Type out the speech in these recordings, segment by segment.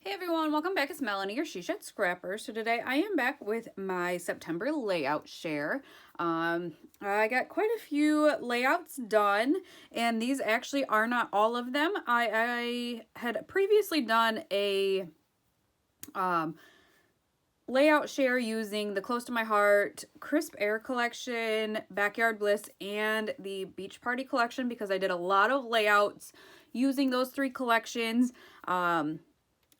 Hey everyone, welcome back. It's Melanie, your She Shed Scrapper. So today I am back with my September layout share. I got quite a few layouts done, and these actually are not all of them. I had previously done a layout share using the Close to My Heart Crisp Air collection, Backyard Bliss, and the Beach Party collection because I did a lot of layouts using those three collections.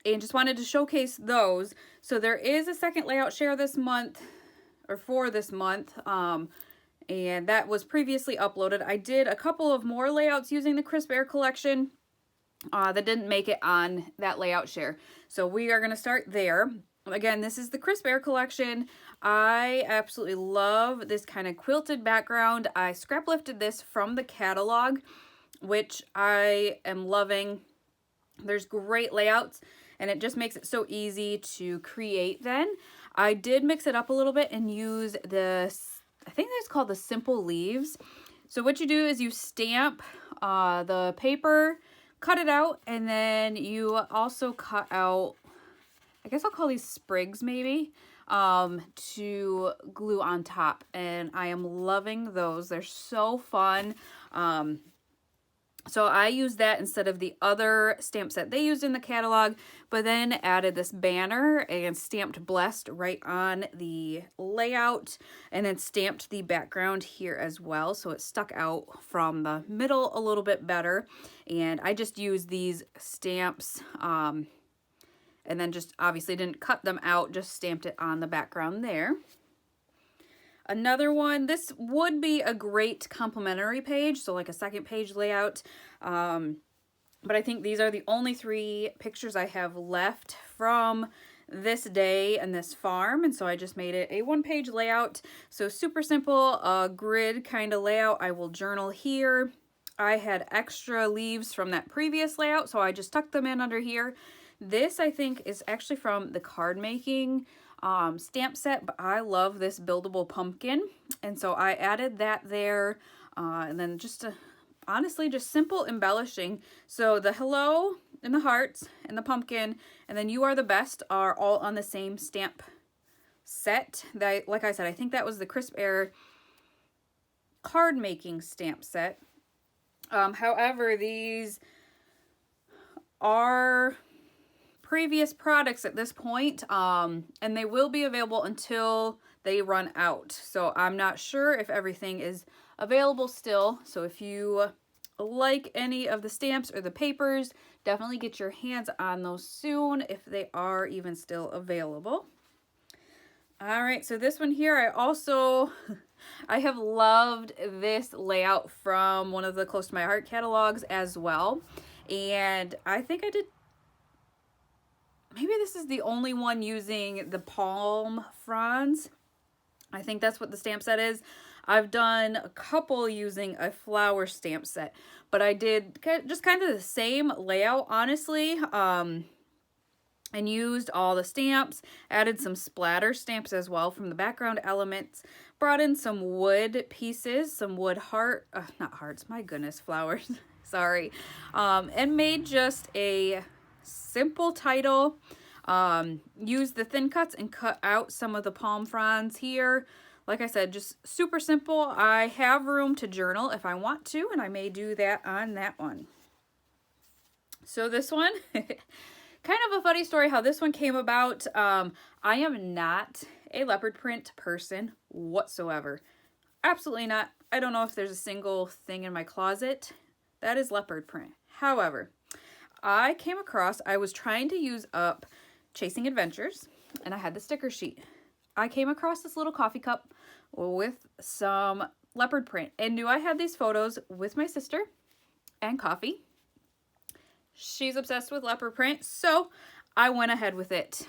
And just wanted to showcase those. So there is a second layout share this month, or for this month, and that was previously uploaded. I did a couple of more layouts using the Crisp Air collection that didn't make it on that layout share. So we are going to start there. Again, this is the Crisp Air collection. I absolutely love this kind of quilted background. I scrap lifted this from the catalog, which I am loving. There's great layouts, and it just makes it so easy to create then. I did mix it up a little bit and use this, I think that's called the Simple Leaves. So what you do is you stamp the paper, cut it out, and then you also cut out, I guess I'll call these sprigs maybe, to glue on top. And I am loving those. They're so fun. So I used that instead of the other stamp set they used in the catalog, but then added this banner and stamped Blessed right on the layout, and then stamped the background here as well, so it stuck out from the middle a little bit better. And I just used these stamps, and then just obviously didn't cut them out, just stamped it on the background there. Another one, this would be a great complimentary page, so like a second page layout, but I think these are the only three pictures I have left from this day and this farm, and so I just made it a one-page layout. So super simple, grid kind of layout. I will journal here. I had extra leaves from that previous layout, so I just tucked them in under here. This, I think, is actually from the card making stamp set, but I love this buildable pumpkin, and so I added that there, and then just honestly just simple embellishing. So the hello and the hearts and the pumpkin and then you are the best are all on the same stamp set. That, like I said, I think that was the Crisp Air card making stamp set. However, these are previous products at this point, and they will be available until they run out. So I'm not sure if everything is available still. So if you like any of the stamps or the papers, definitely get your hands on those soon if they are even still available. All right, so this one here, I have loved this layout from one of the Close to My Heart catalogs as well. And I think I did, maybe this is the only one using the palm fronds. I think that's what the stamp set is. I've done a couple using a flower stamp set, but I did just kind of the same layout, honestly, and used all the stamps, added some splatter stamps as well from the background elements, brought in some wood pieces, some wood not hearts, my goodness, flowers, sorry, and made just a simple title. Used the thin cuts and cut out some of the palm fronds here. Like I said, just super simple. I have room to journal if I want to, and I may do that on that one. So this one, kind of a funny story how this one came about. I am not a leopard print person whatsoever. Absolutely not. I don't know if there's a single thing in my closet that is leopard print. However, I was trying to use up Chasing Adventures, and I had the sticker sheet. I came across this little coffee cup with some leopard print, and knew I had these photos with my sister and coffee. She's obsessed with leopard print, so I went ahead with it.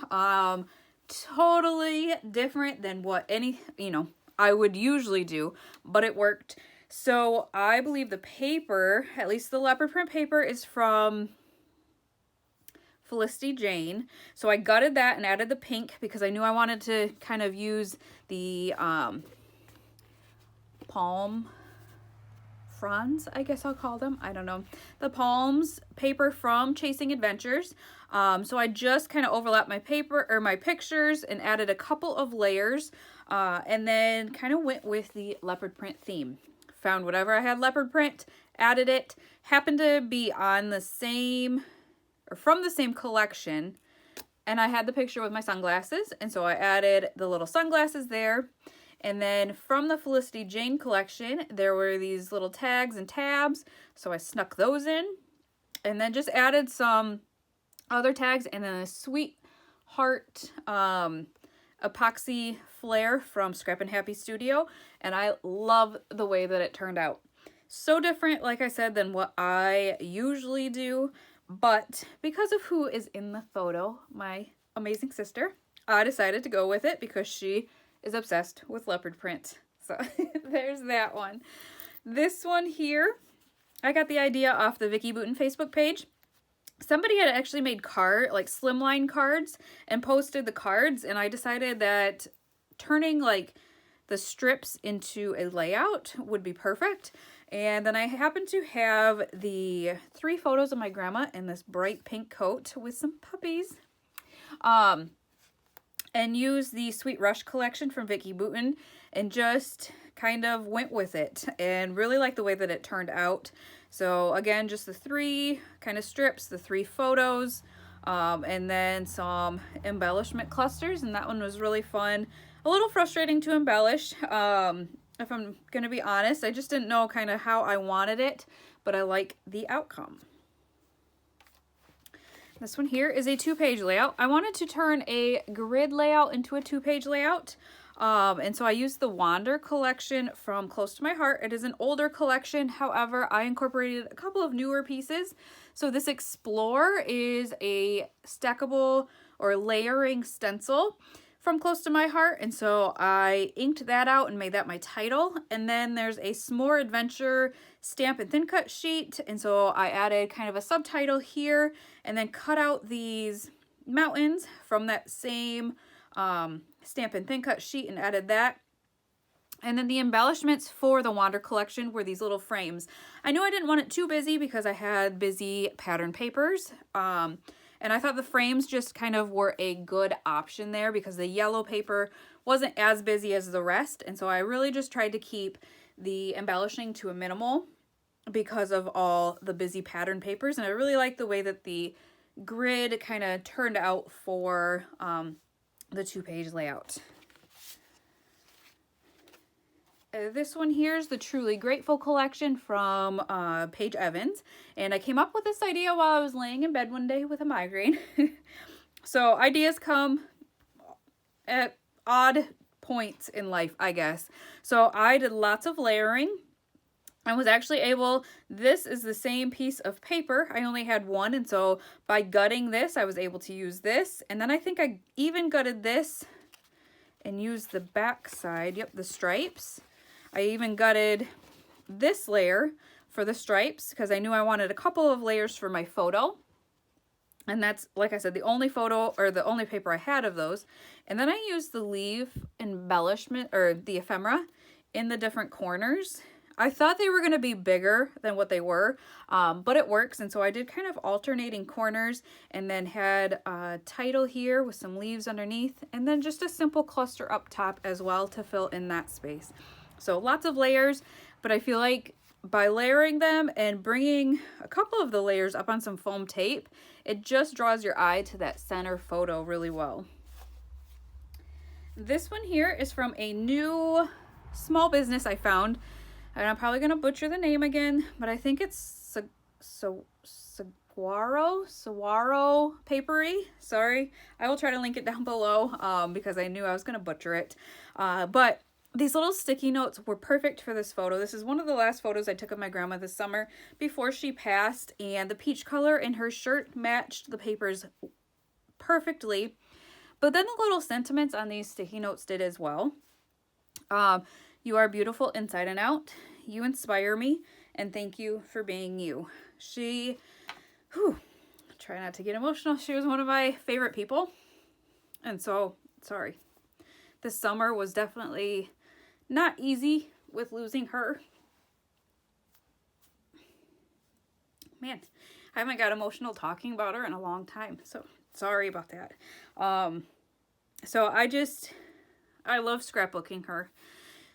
Totally different than what I would usually do, but it worked. So I believe the paper, at least the leopard print paper, is from Felicity Jane. So I gutted that and added the pink because I knew I wanted to kind of use the palm fronds, I guess I'll call them. I don't know. The palms paper from Chasing Adventures. So I just kind of overlapped my paper or my pictures and added a couple of layers, and then kind of went with the leopard print theme. Found whatever I had leopard print, added it. Happened to be on the same or from the same collection, and I had the picture with my sunglasses, and so I added the little sunglasses there. And then from the Felicity Jane collection, there were these little tags and tabs, so I snuck those in, and then just added some other tags, and then a Sweetheart epoxy flare from Scrap and Happy Studio, and I love the way that it turned out. So different, like I said, than what I usually do, but because of who is in the photo, my amazing sister, I decided to go with it because she is obsessed with leopard print. So there's that one. This one here, I got the idea off the Vicki Booten Facebook page. Somebody had actually made like slimline cards and posted the cards, and I decided that turning like the strips into a layout would be perfect. And then I happened to have the 3 photos of my grandma in this bright pink coat with some puppies. And use the Sweet Rush collection from Vicki Booten and just kind of went with it and really like the way that it turned out. So again, just the 3 kind of strips, the 3 photos, and then some embellishment clusters, and that one was really fun. A little frustrating to embellish, if I'm gonna be honest. I just didn't know kind of how I wanted it, but I like the outcome. This one here is a 2-page layout. I wanted to turn a grid layout into a 2-page layout. And so I used the Wander collection from Close to My Heart. It is an older collection. However, I incorporated a couple of newer pieces. So this Explore is a stackable or layering stencil from Close to My Heart. And so I inked that out and made that my title. And then there's a S'more Adventure stamp and thin cut sheet. And so I added kind of a subtitle here and then cut out these mountains from that same stamp and thin cut sheet and added that. And then the embellishments for the Wander collection were these little frames. I knew I didn't want it too busy because I had busy pattern papers. And I thought the frames just kind of were a good option there because the yellow paper wasn't as busy as the rest. And so I really just tried to keep the embellishing to a minimal because of all the busy pattern papers. And I really like the way that the grid kind of turned out for the 2-page layout. This one here is the Truly Grateful collection from Paige Evans. And I came up with this idea while I was laying in bed one day with a migraine. So ideas come at odd points in life, I guess. So I did lots of layering. I was actually able, this is the same piece of paper. I only had one, and so by gutting this, I was able to use this. And then I think I even gutted this and used the back side, yep, the stripes. I even gutted this layer for the stripes because I knew I wanted a couple of layers for my photo. And that's, like I said, the only photo or the only paper I had of those. And then I used the leaf embellishment or the ephemera in the different corners. I thought they were going to be bigger than what they were, but it works. And so I did kind of alternating corners and then had a title here with some leaves underneath and then just a simple cluster up top as well to fill in that space. So lots of layers, but I feel like by layering them and bringing a couple of the layers up on some foam tape, it just draws your eye to that center photo really well. This one here is from a new small business I found, and I'm probably going to butcher the name again, but I think it's Saguaro Papery. Sorry. I will try to link it down below because I knew I was going to butcher it. But these little sticky notes were perfect for this photo. This is one of the last photos I took of my grandma this summer before she passed, and the peach color in her shirt matched the papers perfectly. But then the little sentiments on these sticky notes did as well. You are beautiful inside and out. You inspire me, and thank you for being you. She, try not to get emotional. She was one of my favorite people. And so, sorry. This summer was definitely not easy with losing her. Man, I haven't got emotional talking about her in a long time, so sorry about that. So I love scrapbooking her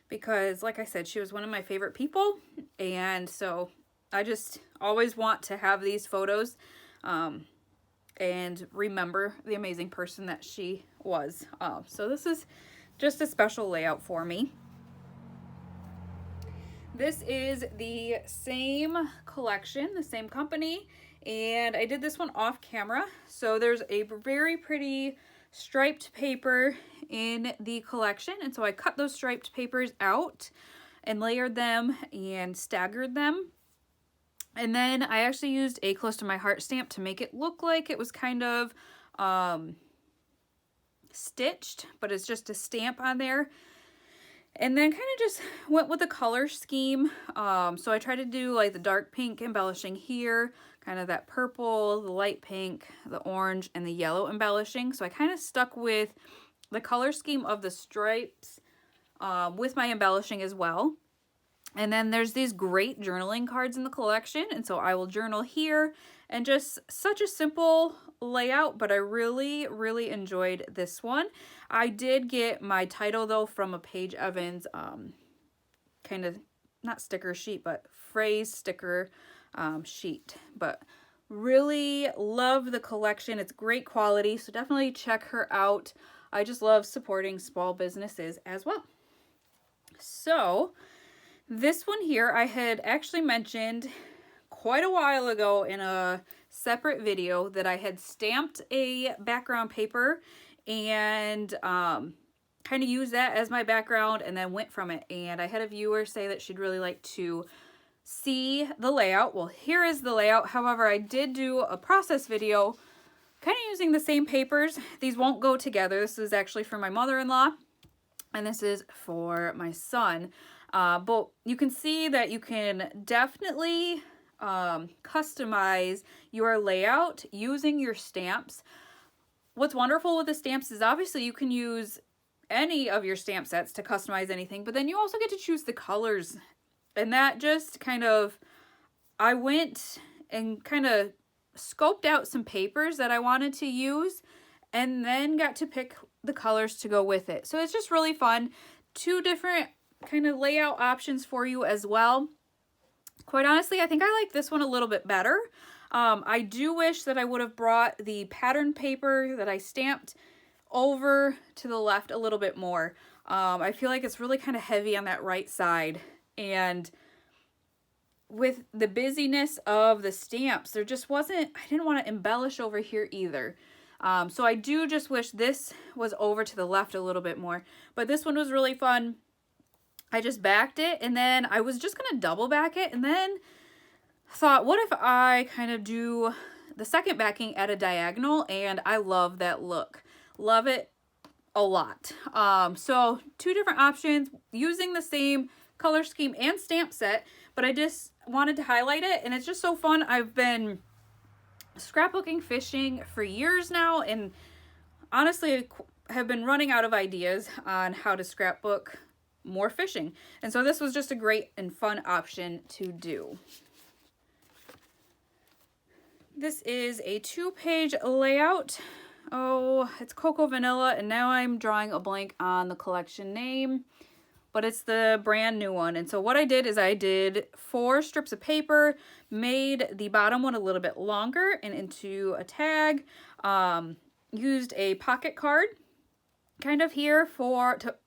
because, like I said, she was one of my favorite people, and so I just always want to have these photos and remember the amazing person that she was. So this is just a special layout for me. This is the same collection, the same company, and I did this one off camera. So there's a very pretty striped paper in the collection, and so I cut those striped papers out and layered them and staggered them. And then I actually used a close to my heart stamp to make it look like it was kind of stitched, but it's just a stamp on there. And then kind of just went with the color scheme. So I tried to do like the dark pink embellishing here, kind of that purple, the light pink, the orange, and the yellow embellishing. So I kind of stuck with the color scheme of the stripes with my embellishing as well. And then there's these great journaling cards in the collection, and so I will journal here, and just such a simple layout, but I really enjoyed this one. I did get my title though from a Paige Evans kind of, not sticker sheet, but phrase sticker sheet. But really love the collection. It's great quality, so definitely check her out. I just love supporting small businesses as well. So this one here I had actually mentioned quite a while ago in a separate video that I had stamped a background paper and kind of used that as my background and then went from it. And I had a viewer say that she'd really like to see the layout. Well, here is the layout. However, I did do a process video kind of using the same papers. These won't go together. This is actually for my mother-in-law and this is for my son. But you can see that you can definitely customize your layout using your stamps. What's wonderful with the stamps is obviously you can use any of your stamp sets to customize anything, but then you also get to choose the colors. And that just kind of, I went and kind of scoped out some papers that I wanted to use and then got to pick the colors to go with it. So it's just really fun. Two different kind of layout options for you as well. Quite honestly, I think I like this one a little bit better. I do wish that I would have brought the pattern paper that I stamped over to the left a little bit more. I feel like it's really kind of heavy on that right side, and with the busyness of the stamps, there just wasn't, I didn't want to embellish over here either. So I do just wish this was over to the left a little bit more, but this one was really fun. I just backed it, and then I was just going to double back it, and then thought, what if I kind of do the second backing at a diagonal? And I love that look. Love it a lot. So two different options using the same color scheme and stamp set, but I just wanted to highlight it, and it's just so fun. I've been scrapbooking fishing for years now, and honestly have been running out of ideas on how to scrapbook more fishing. And so this was just a great and fun option to do. This is a 2-page layout. Oh, it's Cocoa Vanilla, and now I'm drawing a blank on the collection name, but it's the brand new one. And so what I did is I did 4 strips of paper, made the bottom one a little bit longer and into a tag, used a pocket card kind of here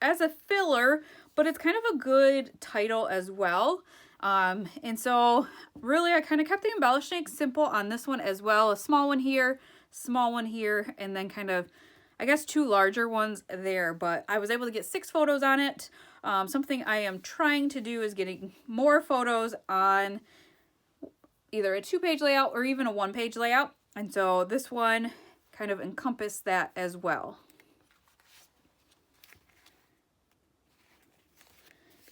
as a filler, but it's kind of a good title as well. And so really I kind of kept the embellishing simple on this one as well. A small one here, and then kind of, I guess, 2 larger ones there. But I was able to get 6 photos on it. Something I am trying to do is getting more photos on either a 2-page layout or even a 1-page layout. And so this one kind of encompassed that as well.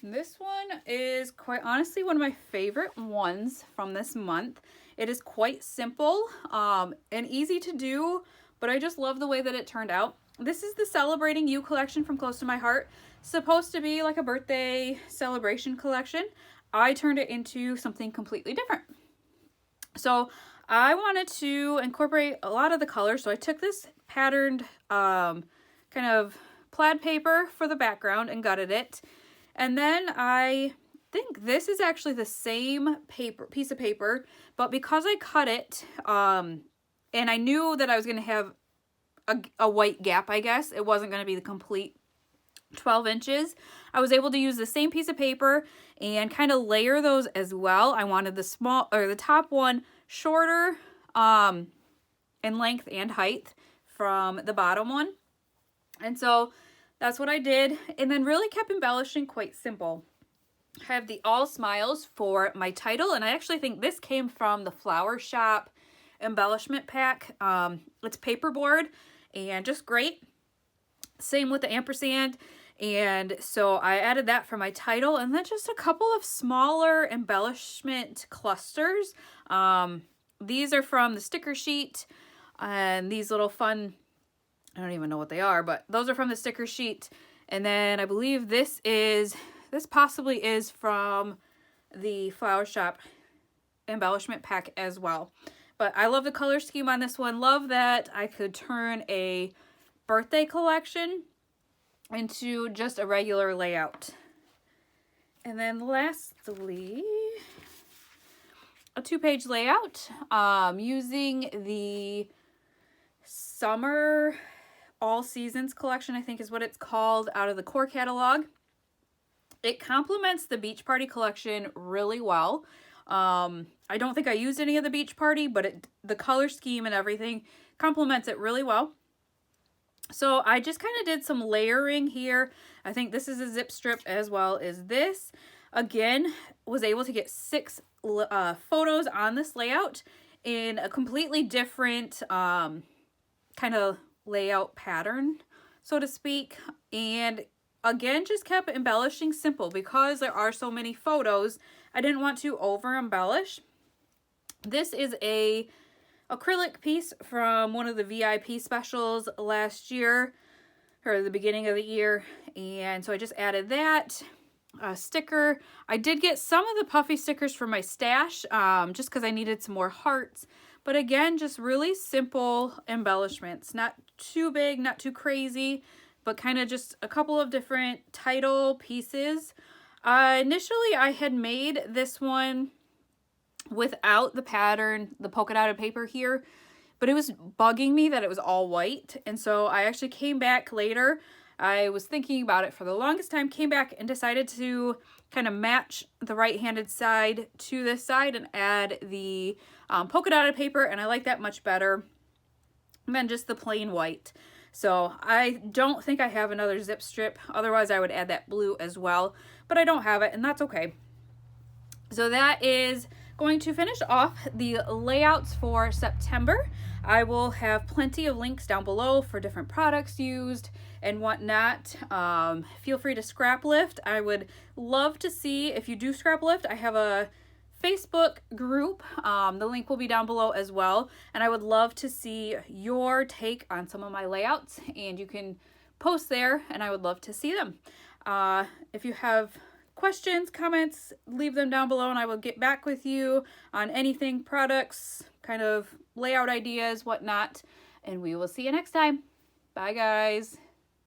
This one is quite honestly one of my favorite ones from this month. It is quite simple and easy to do, but I just love the way that it turned out. This is the Celebrating You collection from Close to My Heart. Supposed to be like a birthday celebration collection. I turned it into something completely different. So I wanted to incorporate a lot of the colors. So I took this patterned kind of plaid paper for the background and gutted it. And then I think this is actually the same piece of paper, but because I cut it, and I knew that I was going to have a white gap, I guess. It wasn't going to be the complete 12 inches. I was able to use the same piece of paper and kind of layer those as well. I wanted the top one shorter in length and height from the bottom one. And so that's what I did, and then really kept embellishing quite simple. I have the All Smiles for my title, and I actually think this came from the Flower Shop embellishment pack. It's paperboard and just great. Same with the ampersand. And so I added that for my title, and then just a couple of smaller embellishment clusters. These are from the sticker sheet, and these little fun, I don't even know what they are, but those are from the sticker sheet. And then I believe this possibly is from the Flower Shop embellishment pack as well. But I love the color scheme on this one. Love that I could turn a birthday collection into just a regular layout. And then lastly, a 2-page layout using the Summer All Seasons collection, I think is what it's called, out of the core catalog. It complements the Beach Party collection really well. I don't think I used any of the Beach Party, but the color scheme and everything complements it really well. So I just kind of did some layering here. I think this is a zip strip as well as this. Again, was able to get 6 photos on this layout in a completely different kind of layout pattern, so to speak. And again, just kept embellishing simple because there are so many photos. I didn't want to over embellish. This is a acrylic piece from one of the VIP specials last year, or the beginning of the year, and so I just added that sticker. I did get some of the puffy stickers from my stash just because I needed some more hearts, but again, just really simple embellishments, not too big, not too crazy, but kind of just a couple of different title pieces. Initially I had made this one without the pattern, the polka dotted paper here, but it was bugging me that it was all white. And so I actually came back later. I was thinking about it for the longest time, came back and decided to kind of match the right-handed side to this side and add the polka dotted paper, and I like that much better than just the plain white. So I don't think I have another zip strip, otherwise I would add that blue as well, but I don't have it, and that's okay. So that is going to finish off the layouts for September. I will have plenty of links down below for different products used and whatnot. Feel free to scrap lift. I would love to see if you do scrap lift. I have a Facebook group. The link will be down below as well. And I would love to see your take on some of my layouts, and you can post there and I would love to see them. If you have questions, comments, leave them down below and I will get back with you on anything, products, kind of layout ideas, whatnot, and we will see you next time. Bye guys.